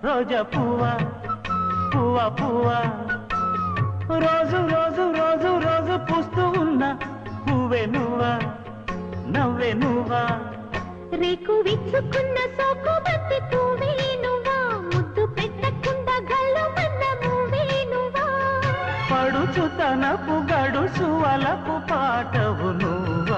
రోజా పువ్వా పువ్వా పువ్వా రోజు రోజు రోజు రోజు పూస్తూ ఉన్న పువ్వే నువ్వా నవ్వే నువ్వా రేకు విచ్చుకున్న సోకు బత్తి పువ్వే నువ్వా ముద్దు పెట్టకుండా గల్లు మన్న పువ్వే నువ్వా పడుచు తనపు గడుసు అలపు పాటవు నువ్వు